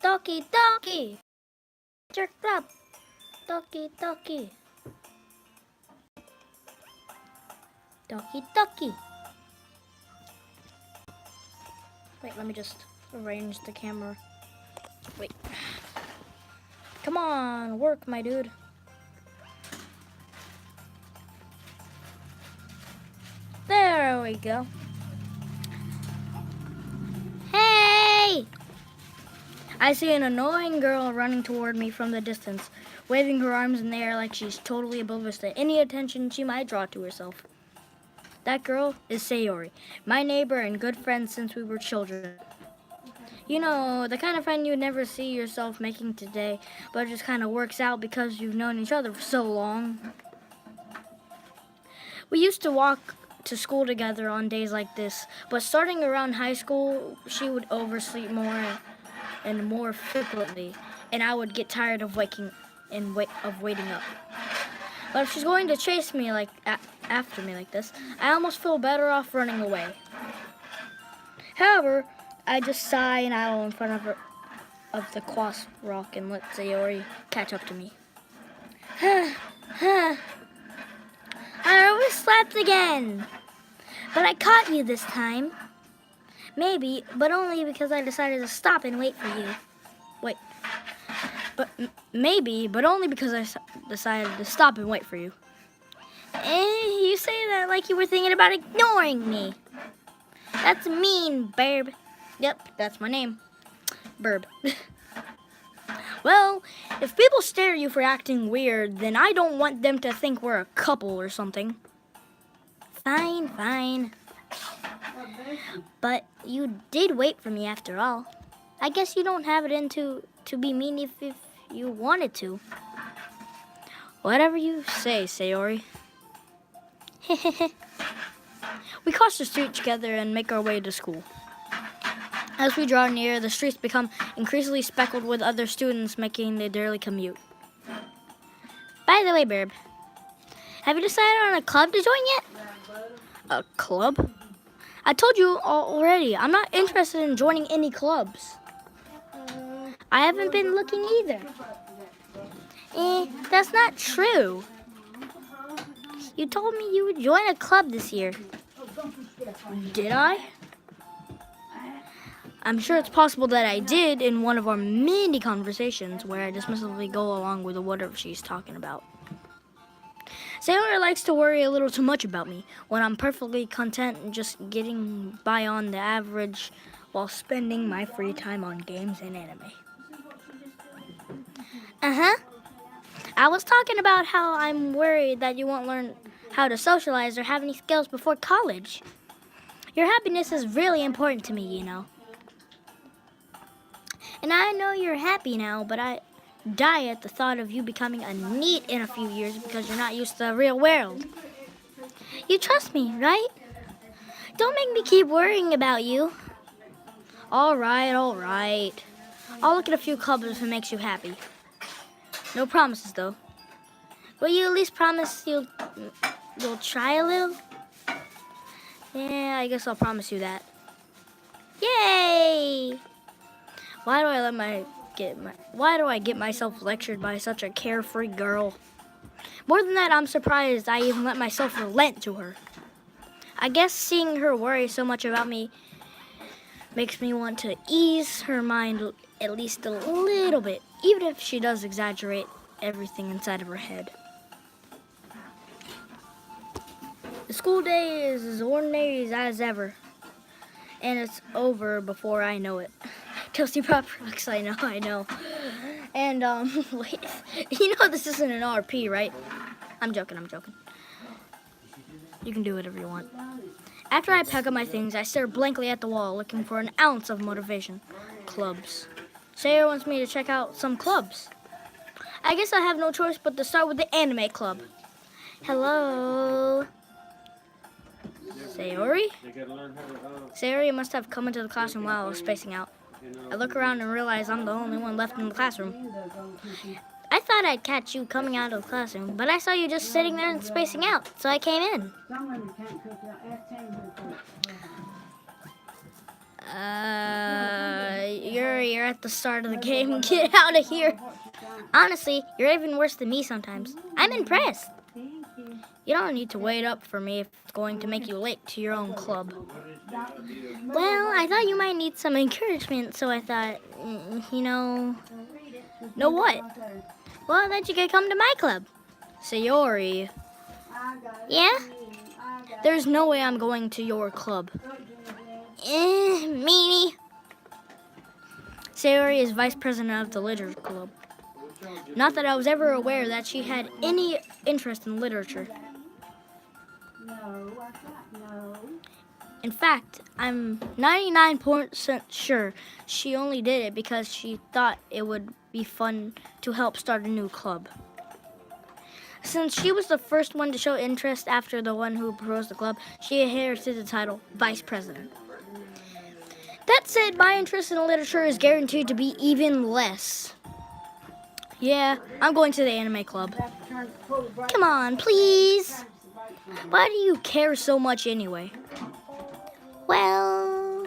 Ddlc, Ddlc. Jerked up. Ddlc, Ddlc. Ddlc, Ddlc. Wait, let me just arrange the camera. Wait. Come on, work, my dude. There we go. Hey! I see an annoying girl running toward me from the distance, waving her arms in the air like she's totally oblivious to any attention she might draw to herself. That girl is Sayori, my neighbor and good friend since we were children. You know, the kind of friend you'd never see yourself making today, but it just kind of works out because you've known each other for so long. We used to walk to school together on days like this, but starting around high school, she would oversleep more and more frequently, and I would get tired of waiting up. But if she's going to chase me after me like this, I almost feel better off running away. However, I just sigh and idle in front of the crosswalk and let Sayori catch up to me. I overslept again, but I caught you this time. Maybe, but only because I decided to stop and wait for you. Wait, but maybe, but only because I decided to stop and wait for you. You say that like you were thinking about ignoring me. That's mean, Burb. Yep, that's my name. Burb. Well, if people stare at you for acting weird, then I don't want them to think we're a couple or something. Fine, fine. But you did wait for me after all. I guess you don't have it in to be mean if you wanted to. Whatever you say, Sayori. We cross the street together and make our way to school. As we draw near, the streets become increasingly speckled with other students making the daily commute. By the way, Burb, have you decided on a club to join yet? A club? I told you already, I'm not interested in joining any clubs. I haven't been looking either. That's not true. You told me you would join a club this year. Did I? I'm sure it's possible that I did in one of our many conversations where I dismissively go along with whatever she's talking about. Sailor likes to worry a little too much about me when I'm perfectly content just getting by on the average while spending my free time on games and anime. I was talking about how I'm worried that you won't learn how to socialize or have any skills before college. Your happiness is really important to me, you know. And I know you're happy now, but I die at the thought of you becoming a NEET in a few years because you're not used to the real world. You trust me, right? Don't make me keep worrying about you. All right. I'll look at a few clubs if it makes you happy. No promises, though. Will you at least promise you'll try a little? Yeah, I guess I'll promise you that. Yay! Why do I get myself lectured by such a carefree girl? More than that, I'm surprised I even let myself relent to her. I guess seeing her worry so much about me makes me want to ease her mind at least a little bit, even if she does exaggerate everything inside of her head. The school day is as ordinary as ever, and it's over before I know it. Toasty Pop Rocks, I know. And, wait, you know this isn't an RP, right? I'm joking. You can do whatever you want. After I pack up my things, I stare blankly at the wall, looking for an ounce of motivation. Clubs. Sayer wants me to check out some clubs. I guess I have no choice but to start with the anime club. Hello? Sayori? Sayori must have come into the classroom while I was spacing out. I look around and realize I'm the only one left in the classroom. I thought I'd catch you coming out of the classroom, but I saw you just sitting there and spacing out, so I came in. You're Sayori, you're at the start of the game. Get out of here. Honestly, you're even worse than me sometimes. I'm impressed. You don't need to wait up for me if it's going to make you late to your own club. Well, I thought you might need some encouragement, so I thought, know what? Well, then you could come to my club. Sayori. Yeah? There's no way I'm going to your club. Meanie. Sayori is vice president of the literature club. Not that I was ever aware that she had any interest in literature. In fact, I'm 99% sure she only did it because she thought it would be fun to help start a new club. Since she was the first one to show interest after the one who proposed the club, she inherited the title Vice President. That said, my interest in literature is guaranteed to be even less. Yeah, I'm going to the anime club. Come on, please. Why do you care so much anyway? Well,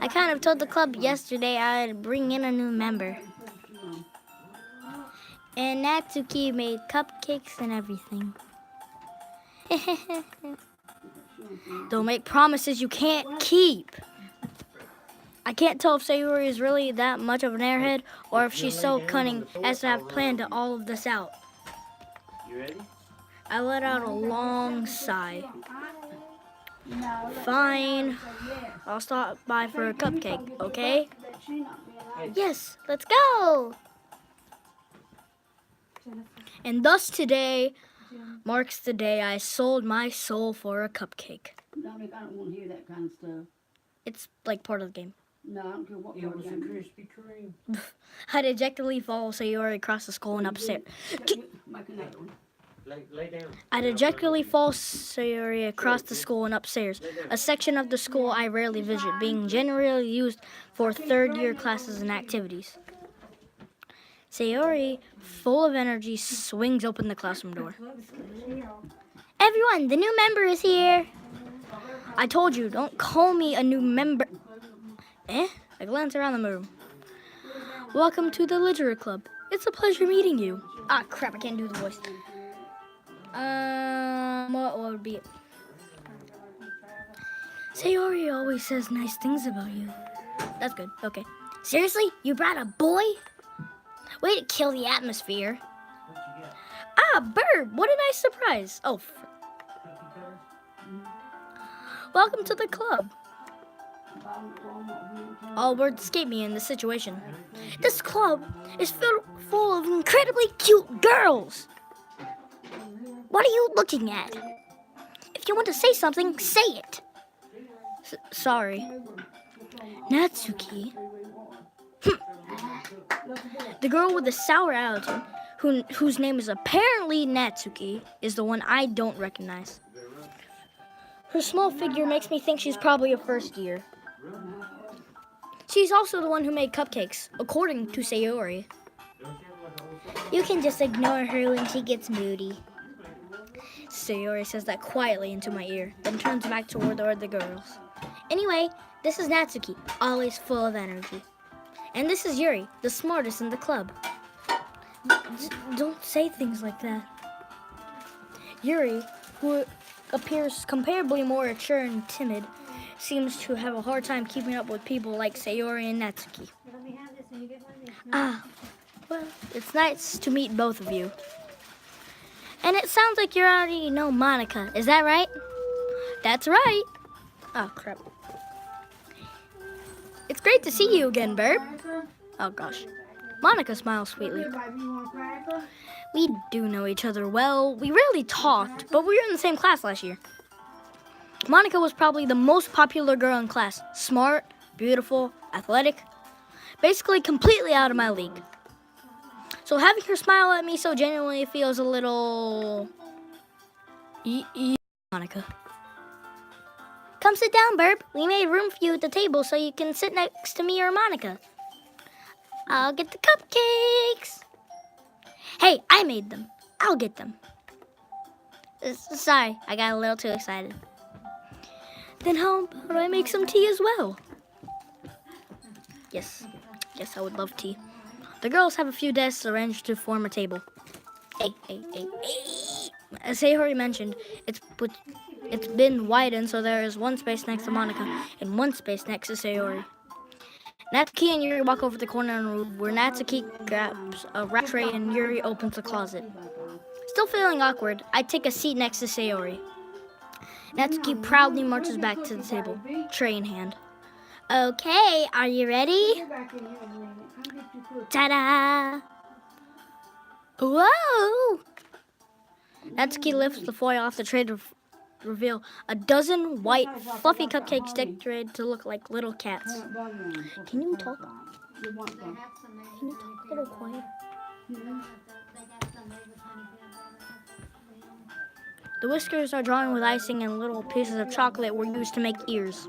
I kind of told the club yesterday I'd bring in a new member. And Natsuki made cupcakes and everything. Don't make promises you can't keep. I can't tell if Sayori is really that much of an airhead or if she's so cunning as to have planned all of this out. You ready? I let out a long sigh. Fine. I'll stop by for a cupcake, okay? Yes, let's go! And thus today marks the day I sold my soul for a cupcake. Dominic, I don't want to hear that kind of stuff. It's like part of the game. No, I don't care what It part was of a the game it is. Krispy Kreme. I dejectedly follow Sayori across the school and upstairs. Make another one. Lay down. I dejectedly follow Sayori across the school and upstairs, a section of the school I rarely visit, being generally used for third-year classes and activities. Sayori, full of energy, swings open the classroom door. Everyone, the new member is here. I told you, don't call me a new member. I glance around the room. Welcome to the literature club. It's a pleasure meeting you. Ah, crap, I can't do the voice. What would be it? Sayori always says nice things about you. That's good, okay. Seriously? You brought a boy? Way to kill the atmosphere. Ah, Bird, what a nice surprise. Oh, welcome to the club. All words escape me in this situation. This club is full of incredibly cute girls. What are you looking at? If you want to say something, say it. Sorry. Natsuki. The girl with the sour attitude, whose name is apparently Natsuki, is the one I don't recognize. Her small figure makes me think she's probably a first year. She's also the one who made cupcakes, according to Sayori. You can just ignore her when she gets moody. Sayori says that quietly into my ear, then turns back toward the other girls. Anyway, this is Natsuki, always full of energy. And this is Yuri, the smartest in the club. Don't say things like that. Yuri, who appears comparably more mature and timid, seems to have a hard time keeping up with people like Sayori and Natsuki. Ah, well, it's nice to meet both of you. And it sounds like you already know Monica, is that right? That's right. Oh, crap. It's great to see you again, Burb. Oh, gosh. Monica smiles sweetly. We do know each other well. We rarely talked, but we were in the same class last year. Monica was probably the most popular girl in class. Smart, beautiful, athletic. Basically completely out of my league. So having her smile at me so genuinely feels a little... Monica. Come sit down, Burb. We made room for you at the table so you can sit next to me or Monica. I'll get the cupcakes. Hey, I made them. I'll get them. Sorry, I got a little too excited. Then how about I make some tea as well? Yes. Yes, I would love tea. The girls have a few desks arranged to form a table. Hey. As Sayori mentioned, it's been widened so there is one space next to Monica and one space next to Sayori. Natsuki and Yuri walk over to the corner of the room where Natsuki grabs a wrap tray and Yuri opens the closet. Still feeling awkward, I take a seat next to Sayori. Natsuki proudly marches back to the table, tray in hand. Okay, are you ready? Ta-da! Whoa! Natsuki lifts the foil off the tray to reveal a dozen white, fluffy cupcakes decorated to look like little cats. Can you talk? Can you talk a little quiet? The whiskers are drawn with icing and little pieces of chocolate were used to make ears.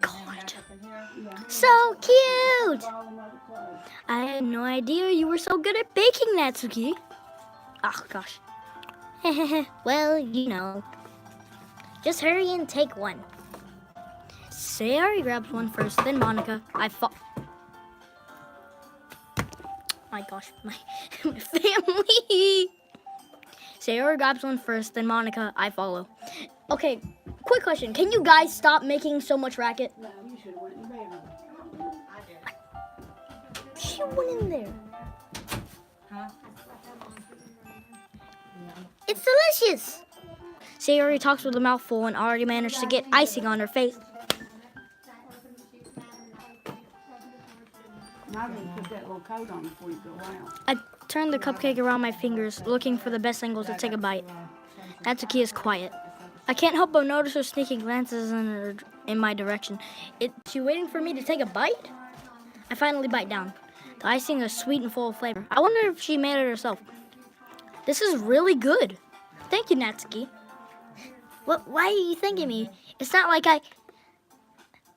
God. So cute! I had no idea you were so good at baking, Natsuki. Oh, gosh. Well, you know. Just hurry and take one. Sayori grabs one first, then Monica. My gosh, my family. Sayori grabs one first, then Monica. I follow. Okay, quick question. Can you guys stop making so much racket? No, you should have went in bed. She went in there. It's delicious. Sayori talks with a mouthful and already managed to get icing on her face. Now you put that little coat on before you go out. I turn the cupcake around my fingers, looking for the best angle to take a bite. Natsuki is quiet. I can't help but notice her sneaking glances in my direction. Is she waiting for me to take a bite? I finally bite down. The icing is sweet and full of flavor. I wonder if she made it herself. This is really good. Thank you, Natsuki. Why are you thanking me? It's not like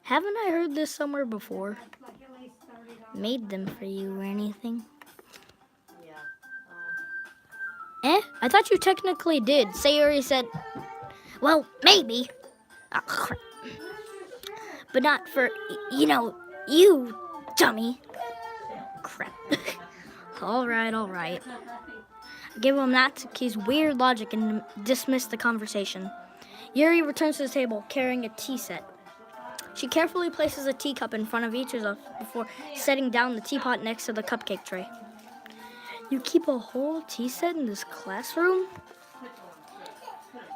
haven't I heard this somewhere before? Made them for you or anything? I thought you technically did. Sayori said, well, maybe. Oh, crap. But not for, you, dummy. Crap. All right. I give him Natsuki's weird logic and dismiss the conversation. Yuri returns to the table carrying a tea set. She carefully places a teacup in front of each of us before setting down the teapot next to the cupcake tray. You keep a whole tea set in this classroom?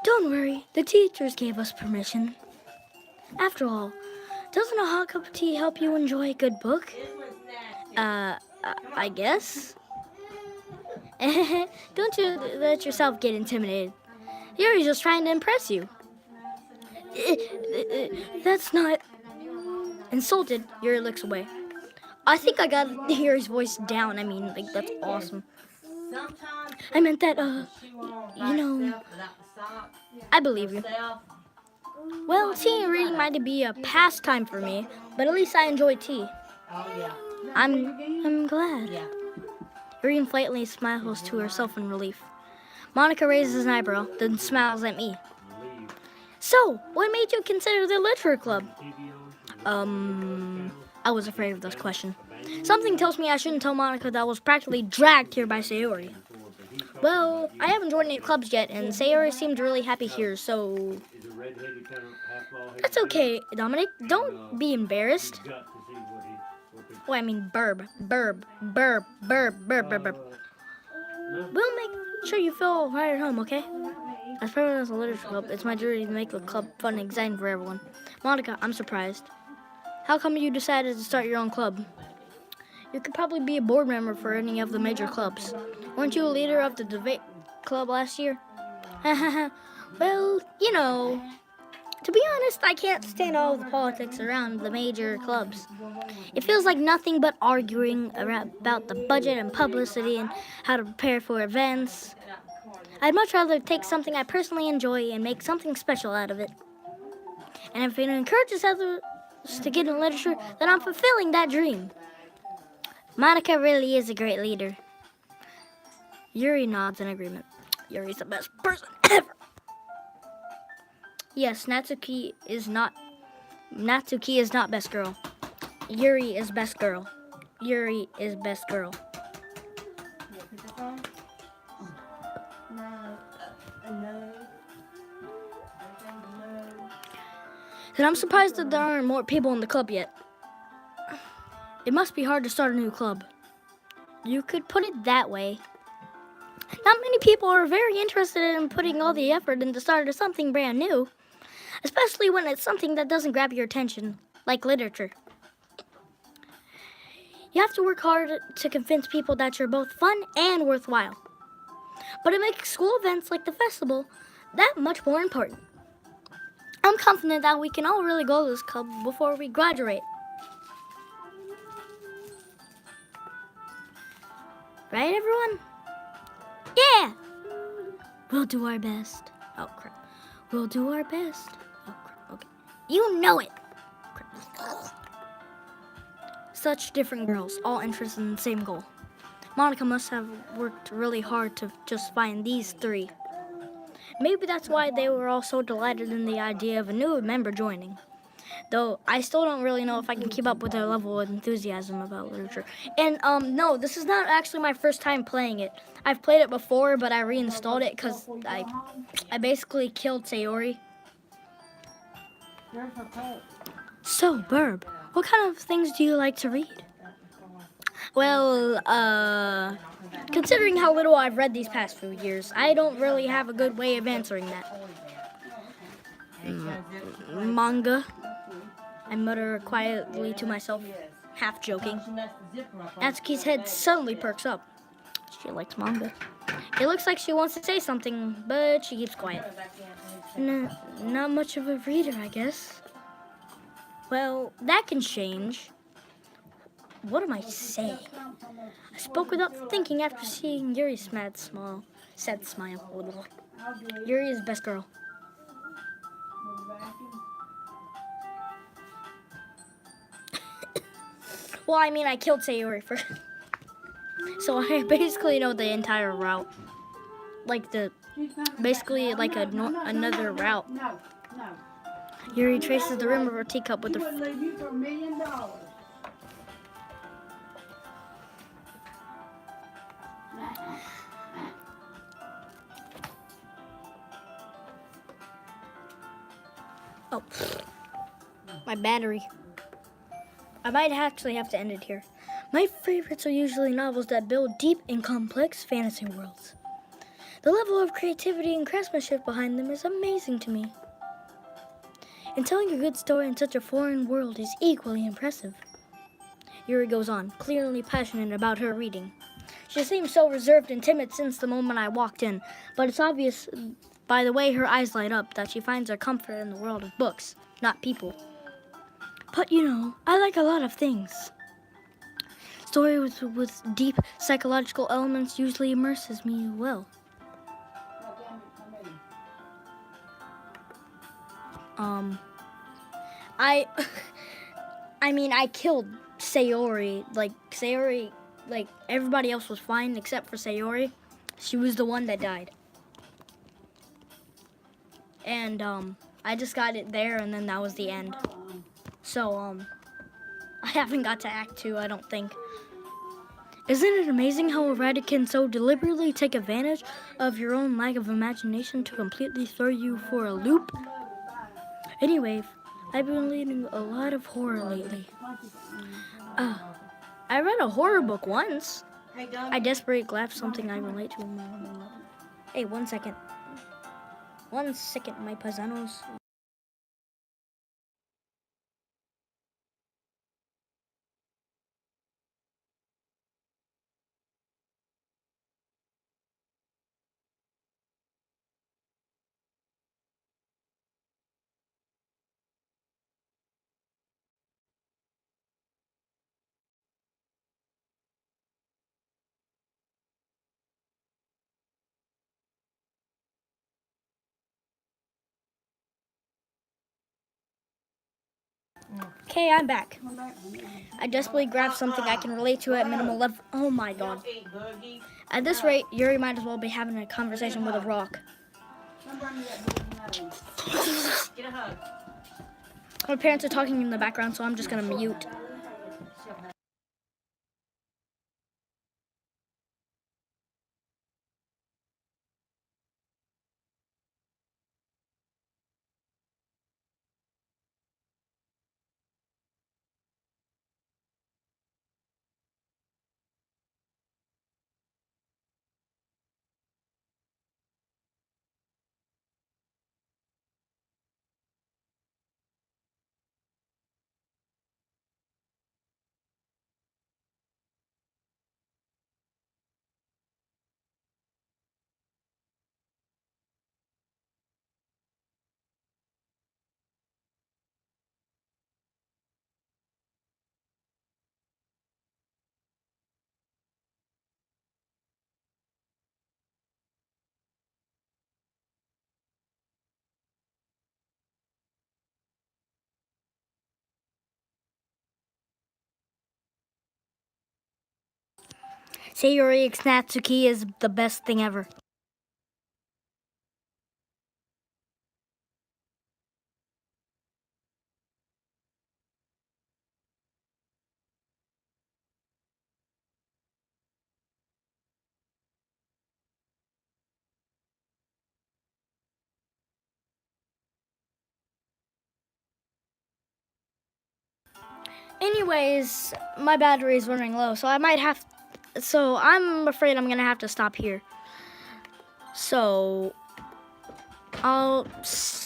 Don't worry, the teachers gave us permission. After all, doesn't a hot cup of tea help you enjoy a good book? I guess. Don't you let yourself get intimidated. Yuri's just trying to impress you. That's not... Insulted, Yuri looks away. I think I got Yuri's voice down. I mean, that's awesome. I meant that, I believe you. Well, tea and reading might be a pastime for me, but at least I enjoy tea. I'm glad. Yuri inflatedly smiles to herself in relief. Monica raises an eyebrow, then smiles at me. So, what made you consider the literature club? I was afraid of this question. Something tells me I shouldn't tell Monica that I was practically dragged here by Sayori. Well, I haven't joined any clubs yet, and Sayori seemed really happy here, so... That's okay, Dominic. Don't be embarrassed. Oh, I mean burb. We'll make sure you feel right at home, okay? As president of the literature club, it's my duty to make the club fun and exciting for everyone. Monica, I'm surprised. How come you decided to start your own club? You could probably be a board member for any of the major clubs. Weren't you a leader of the debate club last year? Well, to be honest, I can't stand all the politics around the major clubs. It feels like nothing but arguing about the budget and publicity and how to prepare for events. I'd much rather take something I personally enjoy and make something special out of it. And if it encourages others to get in literature, then I'm fulfilling that dream. Monica really is a great leader. Yuri nods in agreement. Yuri's the best person ever. Yes, Natsuki is not best girl. Yuri is best girl. Yuri is best girl. And I'm surprised that there aren't more people in the club yet. It must be hard to start a new club. You could put it that way. Not many people are very interested in putting all the effort into starting something brand new, especially when it's something that doesn't grab your attention, like literature. You have to work hard to convince people that you're both fun and worthwhile. But it makes school events like the festival that much more important. I'm confident that we can all really go to this club before we graduate. Right, everyone? Yeah! We'll do our best. Oh, crap. We'll do our best. Oh, crap. Okay. You know it. Crap. Such different girls, all interested in the same goal. Monica must have worked really hard to just find these three. Maybe that's why they were all so delighted in the idea of a new member joining. Though I still don't really know if I can keep up with their level of enthusiasm about literature. And no, this is not actually my first time playing it. I've played it before, but I reinstalled it because I basically killed Sayori. So, Burb, what kind of things do you like to read? Well, considering how little I've read these past few years, I don't really have a good way of answering that. Manga. I mutter quietly to myself, half joking. Natsuki's head suddenly perks up. She likes manga. It looks like she wants to say something, but she keeps quiet. Not much of a reader, I guess. Well, that can change. What am I saying? I spoke without thinking after seeing Yuri's sad smile. Yuri is best girl. Well, I mean, I killed Sayori first. So I basically know the entire route. Basically like another route. Yuri traces the rim of her teacup with her... Oh, my battery. I might actually have to end it here. My favorites are usually novels that build deep and complex fantasy worlds. The level of creativity and craftsmanship behind them is amazing to me. And telling a good story in such a foreign world is equally impressive. Yuri goes on, clearly passionate about her reading. She seems so reserved and timid since the moment I walked in, but it's obvious by the way her eyes light up that she finds her comfort in the world of books, not people. But you know, I like a lot of things. Stories with deep psychological elements usually immerses me well. I killed Sayori. Sayori, everybody else was fine except for Sayori. She was the one that died. And, I just got it there and then that was the end. So, I haven't got to Act 2, I don't think. Isn't it amazing how a writer can so deliberately take advantage of your own lack of imagination to completely throw you for a loop? Anyway, I've been reading a lot of horror lately. I read a horror book once. I desperately grasped something I relate to. Hey, 1 second. 1 second, my paisanos. Okay, I'm back. I desperately grabbed something I can relate to at minimal level. Oh my god. At this rate, Yuri might as well be having a conversation with a rock. My parents are talking in the background, so I'm just gonna mute. Sayori Natsuki is the best thing ever. Anyways, my battery is running low, so I might have. So I'm afraid I'm gonna have to stop here. So I'll